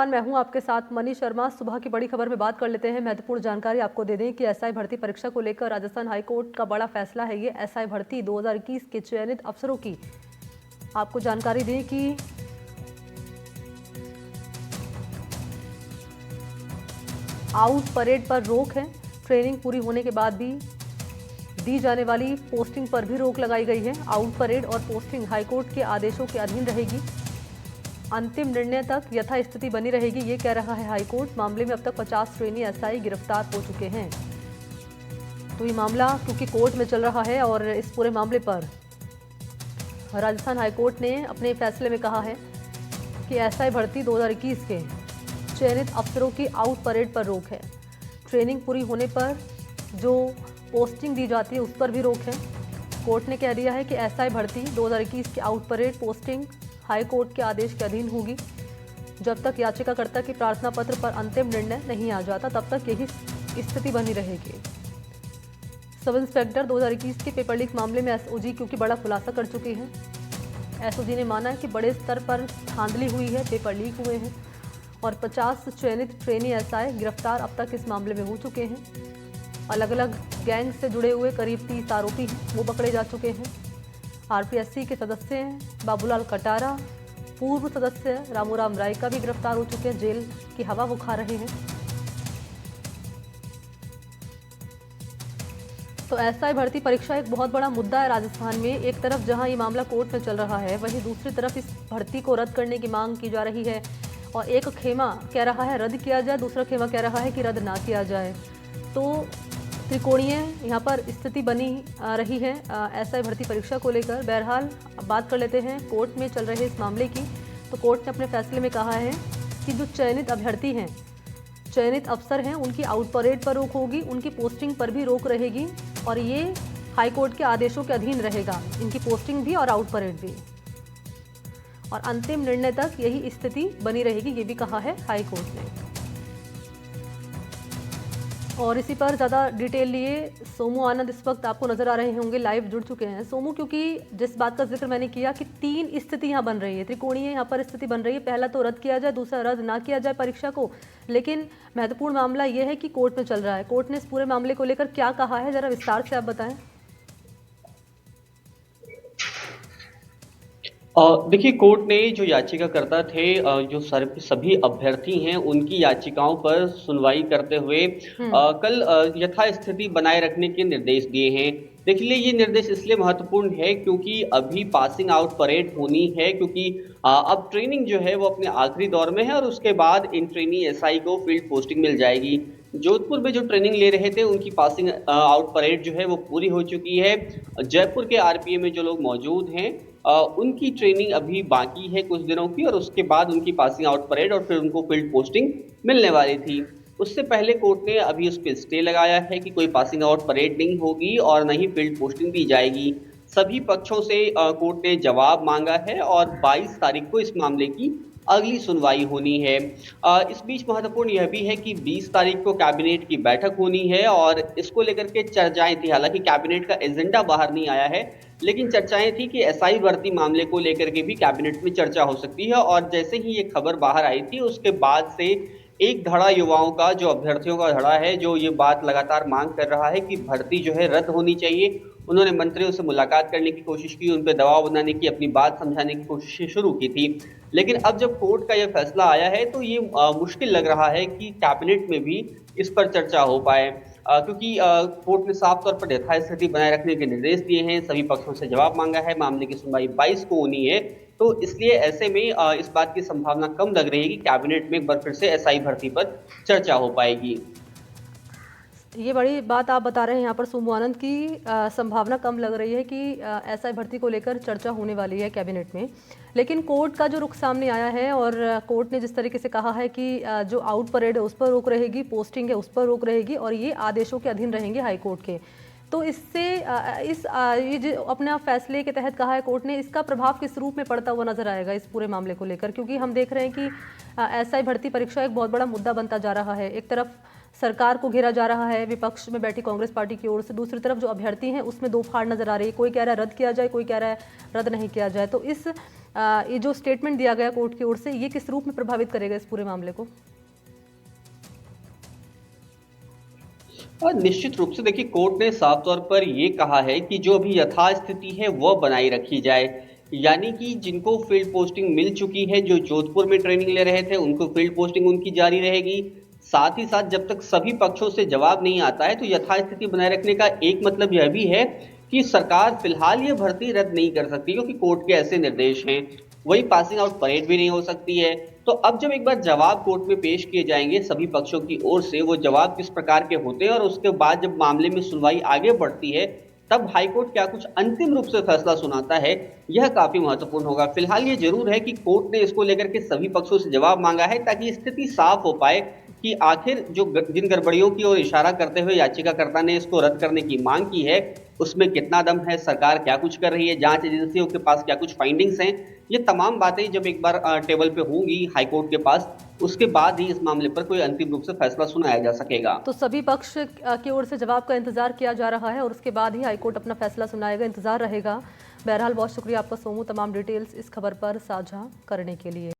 मैं हूं आपके साथ मनी शर्मा। सुबह की बड़ी खबर में बात कर लेते हैं। महत्वपूर्ण जानकारी आपको दे दें कि एसआई भर्ती परीक्षा को लेकर राजस्थान हाईकोर्ट का बड़ा फैसला है। ये एसआई भर्ती 2021 के चयनित अफसरों की आपको जानकारी दें कि आउट परेड पर रोक है। ट्रेनिंग पूरी होने के बाद भी दी जाने वाली पोस्टिंग पर भी रोक लगाई गई है। आउट परेड और पोस्टिंग हाईकोर्ट के आदेशों के अधीन रहेगी। अंतिम निर्णय तक यथास्थिति बनी रहेगी, ये कह रहा है हाईकोर्ट। मामले में अब तक 50 ट्रेनी एसआई गिरफ्तार हो चुके हैं। तो ये मामला क्योंकि कोर्ट में चल रहा है और इस पूरे मामले पर राजस्थान हाईकोर्ट ने अपने फैसले में कहा है कि एसआई भर्ती 2021 के चयनित अफसरों की आउट परेड पर रोक है। ट्रेनिंग पूरी होने पर जो पोस्टिंग दी जाती है उस पर भी रोक है। कोर्ट ने कह दिया है कि एसआई भर्ती 2021 की out parade posting high court के आदेश के अधीन होगी। जब तक याचिकाकर्ता के प्रार्थना पत्र पर अंतिम निर्णय नहीं आ जाता तब तक यही स्थिति बनी रहेगी। सब इंस्पेक्टर 2021 के पेपर लीक मामले में एसओजी क्योंकि बड़ा खुलासा कर चुकी है। एसओजी ने माना है कि बड़े स्तर पर धांधली हुई है, पेपर लीक हुए हैं और 50 चयनित ट्रेनी एसआई गिरफ्तार अब तक इस मामले में हो चुके हैं। अलग अलग गैंग से जुड़े हुए करीब 30 आरोपी हैं, वो पकड़े जा चुके हैं। आरपीएससी के सदस्य हैं बाबूलाल कटारा, पूर्व सदस्य रामूराम राय का भी गिरफ्तार हो चुके हैं। जेल की हवा वो खा रहे हैं। तो एसआई भर्ती परीक्षा एक बहुत बड़ा मुद्दा है राजस्थान में। एक तरफ जहां ये मामला कोर्ट में चल रहा है, वहीं दूसरी तरफ इस भर्ती को रद्द करने की मांग की जा रही है और एक खेमा कह रहा है रद्द किया जाए, दूसरा खेमा कह रहा है कि रद्द ना किया जाए। तो त्रिकोणीय यहाँ पर स्थिति बनी रही है एसआई भर्ती परीक्षा को लेकर। बहरहाल अब बात कर लेते हैं कोर्ट में चल रहे इस मामले की। तो कोर्ट ने अपने फैसले में कहा है कि जो चयनित अभ्यर्थी हैं, चयनित अफसर हैं, उनकी आउट परेड पर रोक होगी, उनकी पोस्टिंग पर भी रोक रहेगी और ये हाईकोर्ट के आदेशों के अधीन रहेगा, इनकी पोस्टिंग भी और आउट परेड भी। और अंतिम निर्णय तक यही स्थिति बनी रहेगी, ये भी कहा है हाईकोर्ट ने। और इसी पर ज़्यादा डिटेल लिए सोमू आनंद इस वक्त आपको नजर आ रहे होंगे, लाइव जुड़ चुके हैं। सोमू, क्योंकि जिस बात का जिक्र मैंने किया कि 3 स्थिति यहाँ बन रही है, त्रिकोणीय यहाँ पर स्थिति बन रही है। पहला तो रद्द किया जाए, दूसरा रद्द ना किया जाए परीक्षा को। लेकिन महत्वपूर्ण मामला ये है कि कोर्ट में चल रहा है। कोर्ट ने इस पूरे मामले को लेकर क्या कहा है, जरा विस्तार से आप बताएं। देखिए, कोर्ट ने जो याचिकाकर्ता थे, जो सभी अभ्यर्थी हैं, उनकी याचिकाओं पर सुनवाई करते हुए कल यथास्थिति बनाए रखने के निर्देश दिए हैं। देखिए, ये निर्देश इसलिए महत्वपूर्ण है क्योंकि अभी पासिंग आउट परेड होनी है, क्योंकि अब ट्रेनिंग जो है वो अपने आखिरी दौर में है और उसके बाद इन ट्रेनी एसआई को फील्ड पोस्टिंग मिल जाएगी। जोधपुर में जो ट्रेनिंग ले रहे थे उनकी पासिंग आउट परेड जो है वो पूरी हो चुकी है। जयपुर के आरपीए में जो लोग मौजूद हैं, उनकी ट्रेनिंग अभी बाकी है कुछ दिनों की, और उसके बाद उनकी पासिंग आउट परेड और फिर उनको फील्ड पोस्टिंग मिलने वाली थी। उससे पहले कोर्ट ने अभी उस पर स्टे लगाया है कि कोई पासिंग आउट परेड नहीं होगी और न ही फील्ड पोस्टिंग दी जाएगी। सभी पक्षों से कोर्ट ने जवाब मांगा है और 22 तारीख को इस मामले की अगली सुनवाई होनी है। इस बीच महत्वपूर्ण यह भी है कि 20 तारीख को कैबिनेट की बैठक होनी है और इसको लेकर के चर्चाएं थी। हालांकि कैबिनेट का एजेंडा बाहर नहीं आया है, लेकिन चर्चाएं थी कि एसआई भर्ती मामले को लेकर के भी कैबिनेट में चर्चा हो सकती है। और जैसे ही ये खबर बाहर आई थी उसके बाद से एक धड़ा युवाओं का, जो अभ्यर्थियों का धड़ा है, जो ये बात लगातार मांग कर रहा है कि भर्ती जो है रद्द होनी चाहिए। उन्होंने मंत्रियों से मुलाकात करने की कोशिश की, उन पर दबाव बनाने की, अपनी बात समझाने की कोशिशें शुरू की थी। लेकिन अब जब कोर्ट का यह फैसला आया है तो ये मुश्किल लग रहा है कि कैबिनेट में भी इस पर चर्चा हो पाए, क्योंकि कोर्ट ने साफ तौर पर यथास्थिति बनाए रखने के निर्देश दिए हैं, सभी पक्षों से जवाब मांगा है। मामले की सुनवाई 22 को होनी है, तो इसलिए ऐसे में इस बात की संभावना कम लग रही है कि कैबिनेट में एक बार फिर से एसआई भर्ती पर चर्चा हो पाएगी। ये बड़ी बात आप बता रहे हैं यहाँ पर सोमू आनंद की संभावना कम लग रही है कि एसआई भर्ती को लेकर चर्चा होने वाली है कैबिनेट में। लेकिन कोर्ट का जो रुख सामने आया है और कोर्ट ने जिस तरीके से कहा है कि जो आउट परेड है उस पर रोक रहेगी, पोस्टिंग है उस पर रोक रहेगी और ये आदेशों के अधीन रहेंगे हाईकोर्ट के। तो इससे ये जो अपने फैसले के तहत कहा है कोर्ट ने, इसका प्रभाव किस रूप में पड़ता हुआ नजर आएगा इस पूरे मामले को लेकर? क्योंकि हम देख रहे हैं कि एसआई भर्ती परीक्षा एक बहुत बड़ा मुद्दा बनता जा रहा है। एक तरफ सरकार को घेरा जा रहा है विपक्ष में बैठी कांग्रेस पार्टी की ओर से, दूसरी तरफ जो अभ्यर्थी हैं उसमें दो फाड़ नजर आ रही है। कोई कह रहा है रद्द किया जाए, कोई कह रहा है रद्द नहीं किया जाए। तो इस ये जो स्टेटमेंट दिया गया कोर्ट की ओर से, ये किस रूप में प्रभावित करेगा इस पूरे मामले को? और निश्चित रूप से देखिए, कोर्ट ने साफ तौर पर ये कहा है कि जो अभी यथास्थिति है वह बनाई रखी जाए। यानी कि जिनको फील्ड पोस्टिंग मिल चुकी है, जो जोधपुर में ट्रेनिंग ले रहे थे, उनको फील्ड पोस्टिंग उनकी जारी रहेगी। साथ ही साथ जब तक सभी पक्षों से जवाब नहीं आता है, तो यथास्थिति बनाए रखने का एक मतलब यह भी है कि सरकार फिलहाल ये भर्ती रद्द नहीं कर सकती, क्योंकि कोर्ट के ऐसे निर्देश हैं। वही पासिंग आउट परेड भी नहीं हो सकती है। तो अब जब एक बार जवाब कोर्ट में पेश किए जाएंगे सभी पक्षों की ओर से, वो जवाब किस प्रकार के होते हैं और उसके बाद जब मामले में सुनवाई आगे बढ़ती है, तब हाईकोर्ट क्या कुछ अंतिम रूप से फैसला सुनाता है, यह काफी महत्वपूर्ण होगा। फिलहाल ये जरूर है कि कोर्ट ने इसको लेकर के सभी पक्षों से जवाब मांगा है, ताकि स्थिति साफ हो पाए कि आखिर जिन गड़बड़ियों की ओर इशारा करते हुए याचिकाकर्ता ने इसको रद्द करने की मांग की है, उसमें कितना दम है, सरकार क्या कुछ कर रही है, जांच एजेंसियों के पास क्या कुछ फाइंडिंग्स हैं। ये तमाम बातें जब एक बार टेबल पे होंगी हाईकोर्ट के पास, उसके बाद ही इस मामले पर कोई अंतिम रूप से फैसला सुनाया जा सकेगा। तो सभी पक्ष की ओर से जवाब का इंतजार किया जा रहा है और उसके बाद ही हाईकोर्ट अपना फैसला सुनाएगा, इंतजार रहेगा। बहरहाल बहुत शुक्रिया आपका सोमू, तमाम डिटेल्स इस खबर पर साझा करने के लिए।